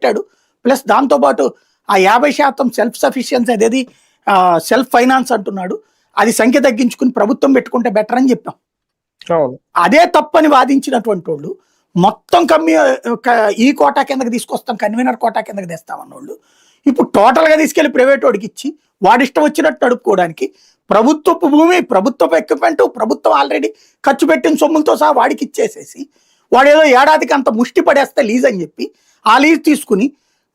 పెట్టాడు. ప్లస్ దాంతోపాటు ఆ 50% సెల్ఫ్ సఫిషియన్సీ అదేది సెల్ఫ్ ఫైనాన్స్ అంటున్నాడు. అది సంఖ్య తగ్గించుకుని ప్రభుత్వం పెట్టుకుంటే బెటర్ అని చెప్పాం. అదే తప్పని వాదించినటువంటి వాళ్ళు మొత్తం ఈ కోటా కిందకి తీసుకొస్తాం, కన్వీనర్ కోటా కిందకి తెస్తామన్నోళ్ళు ఇప్పుడు టోటల్గా తీసుకెళ్లి ప్రైవేట్ వాడికి ఇచ్చి వాడిష్టం వచ్చినట్టు నడుపుకోవడానికి ప్రభుత్వపు భూమి, ప్రభుత్వపు ఎక్విప్మెంట్, ప్రభుత్వం ఆల్రెడీ ఖర్చు పెట్టిన సొమ్ములతో సహా వాడికి ఇచ్చేసేసి వాడేదో ఏడాదికి అంత ముష్టి పడేస్తే లీజ్ అని చెప్పి ఆ లీజ్ తీసుకుని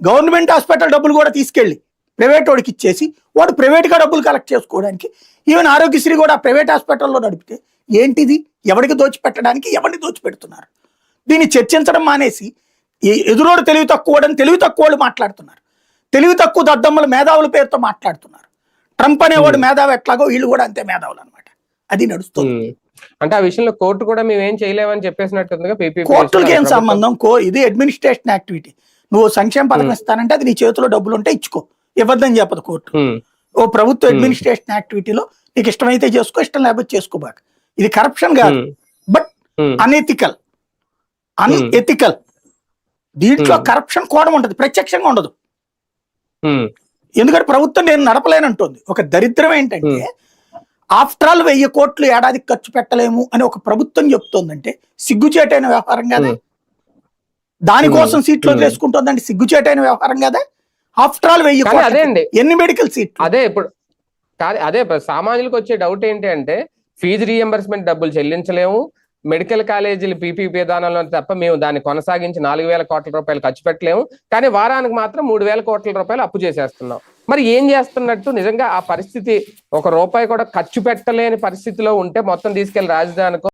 గవర్నమెంట్ హాస్పిటల్ డబ్బులు కూడా తీసుకెళ్ళి ప్రైవేట్ వాడికి ఇచ్చేసి వాడు ప్రైవేట్గా డబ్బులు కలెక్ట్ చేసుకోవడానికి, ఈవెన్ ఆరోగ్యశ్రీ కూడా ప్రైవేట్ హాస్పిటల్లో నడిపితే ఏంటిది? ఎవరికి దోచిపెట్టడానికి, ఎవరిని దోచిపెడుతున్నారు? దీన్ని చర్చించడం మానేసి ఎదురోడు తెలివి తక్కువ మాట్లాడుతున్నారు. తెలివి తక్కువ దద్దమ్మలు మేధావుల పేరుతో మాట్లాడుతున్నారు. ట్రంప్ అనేవాడు మేధావి ఎట్లాగో వీళ్ళు కూడా అంతే మేధావులు అనమాట. అది నడుస్తుంది. అంటే ఆ విషయంలో కోర్టు కూడా మేమేం చేయలేమని చెప్పేసినట్టుందిగా. కోర్టులకి ఏం సంబంధం? ఇది అడ్మినిస్ట్రేషన్ యాక్టివిటీ. నువ్వు సంక్షేమ పథకం ఇస్తానంటే అది నీ చేతిలో డబ్బులు ఉంటే ఇచ్చుకో, ఇవ్వద్దని చెప్పదు కోర్టు. ఓ ప్రభుత్వ అడ్మినిస్ట్రేషన్ యాక్టివిటీలో నీకు ఇష్టమైతే చేసుకో, ఇష్టం లేకపోతే చేసుకోబాక. ఇది కరప్షన్ కాదు, బట్ అనెథికల్. దీంట్లో కరప్షన్ కూడా ఉంటది, ప్రత్యక్షంగా ఉండదు. ఎందుకంటే ప్రభుత్వం నేను నడపలేనంటుంది. ఒక దరిద్రం ఏంటంటే ఆఫ్టర్ ఆల్ 1000 కోట్లు ఏడాదికి ఖర్చు పెట్టలేము అని ఒక ప్రభుత్వం చెప్తోందంటే సిగ్గుచేటైన వ్యవహారం కదా. దానికోసం సీట్లు వదిలేసుకుంటుందంటే సిగ్గుచేటైన వ్యవహారం కదా. ఆఫ్టర్ ఆల్ 1000 కోట్లు ఎన్ని మెడికల్ సీట్లు? అదే ఇప్పుడు అదే సామాన్యులకు వచ్చే డౌట్ ఏంటి అంటే ఫీజు రీఎంబర్స్మెంట్ డబ్బులు చెల్లించలేము, మెడికల్ కాలేజీలు పీపీపీ విధానంలో తప్ప మేము దాన్ని కొనసాగించి 4000 కోట్ల రూపాయలు ఖర్చు పెట్టలేము, కానీ వారానికి మాత్రం 3000 కోట్ల రూపాయలు అప్పు చేసేస్తున్నాం. మరి ఏం చేస్తున్నట్టు? నిజంగా ఆ పరిస్థితి, ₹1 కూడా ఖర్చు పెట్టలేని పరిస్థితిలో ఉంటే మొత్తం తీసుకెళ్లి రాజధానికో